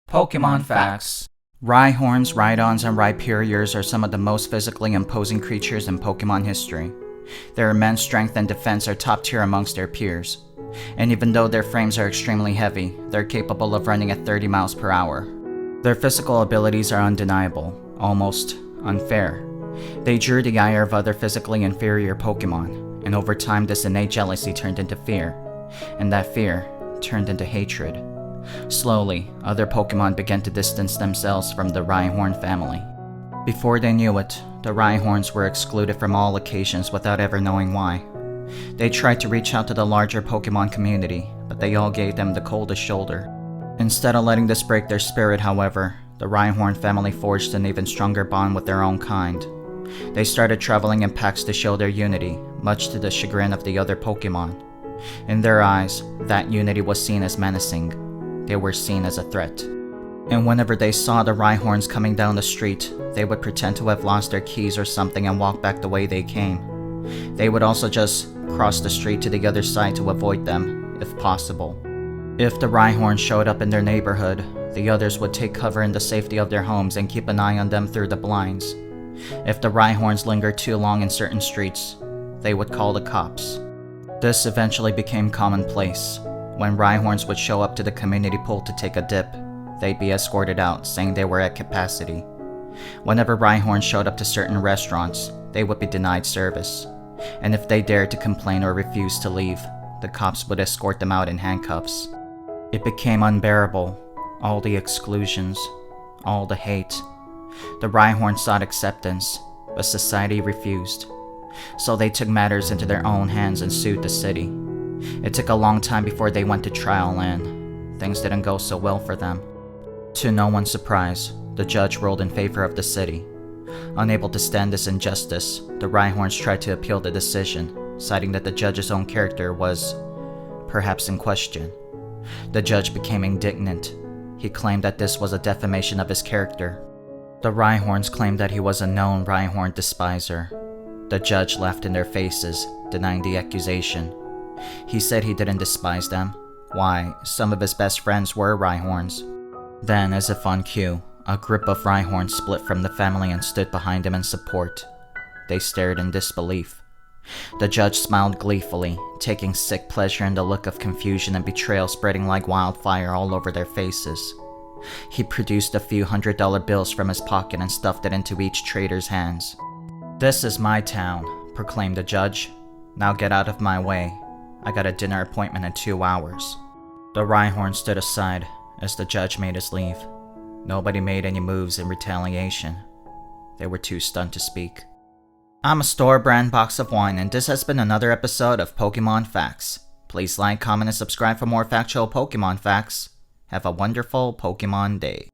Pokemon Phax. Rhyhorns, rhydons, and rhyperiors are some of the most physically imposing creatures in Pokemon history. Their immense strength and defense are top tier amongst their peers. And even though their frames are extremely heavy, they're capable of running at 30 miles per hour. Their physical abilities are undeniable, almost unfair. They drew the ire of other physically inferior Pokemon, and over time this innate jealousy turned into fear, and that fear turned into hatred. Slowly, other Pokemon began to distance themselves from the Rhyhorn family. Before they knew it, the Rhyhorns were excluded from all occasions without ever knowing why. They tried to reach out to the larger Pokemon community, but they all gave them the coldest shoulder. Instead of letting this break their spirit, however, the Rhyhorn family forged an even stronger bond with their own kind. They started traveling in packs to show their unity, much to the chagrin of the other Pokemon. In their eyes, that unity was seen as menacing. They were seen as a threat. And whenever they saw the Rhyhorns coming down the street, they would pretend to have lost their keys or something and walk back the way they came. They would also just cross the street to the other side to avoid them, if possible. If the Rhyhorns showed up in their neighborhood, the others would take cover in the safety of their homes and keep an eye on them through the blinds. If the Rhyhorns lingered too long in certain streets, they would call the cops. This eventually became commonplace. When Rhyhorns would show up to the community pool to take a dip, they'd be escorted out, saying they were at capacity. Whenever Rhyhorns showed up to certain restaurants, they would be denied service. And if they dared to complain or refuse to leave, the cops would escort them out in handcuffs. It became unbearable. All the exclusions, all the hate. The Rhyhorns sought acceptance, but society refused. So they took matters into their own hands and sued the city. It took a long time before they went to trial and things didn't go so well for them. To no one's surprise, the judge ruled in favor of the city. Unable to stand this injustice, the Rhyhorns tried to appeal the decision, citing that the judge's own character was perhaps in question. The judge became indignant. He claimed that this was a defamation of his character. The Rhyhorns claimed that he was a known Rhyhorn despiser. The judge laughed in their faces, denying the accusation. He said he didn't despise them. Why, some of his best friends were Rhyhorns. Then, as if on cue, a group of Rhyhorns split from the family and stood behind him in support. They stared in disbelief. The judge smiled gleefully, taking sick pleasure in the look of confusion and betrayal spreading like wildfire all over their faces. He produced a few $100 bills from his pocket and stuffed it into each trader's hands. "This is my town," proclaimed the judge. "Now get out of my way. I got a dinner appointment in 2 hours." The Rhyhorn stood aside as the judge made his leave. Nobody made any moves in retaliation. They were too stunned to speak. I'm a store brand box of wine, and this has been another episode of Pokemon Phax. Please like, comment, and subscribe for more factual Pokemon facts. Have a wonderful Pokemon day.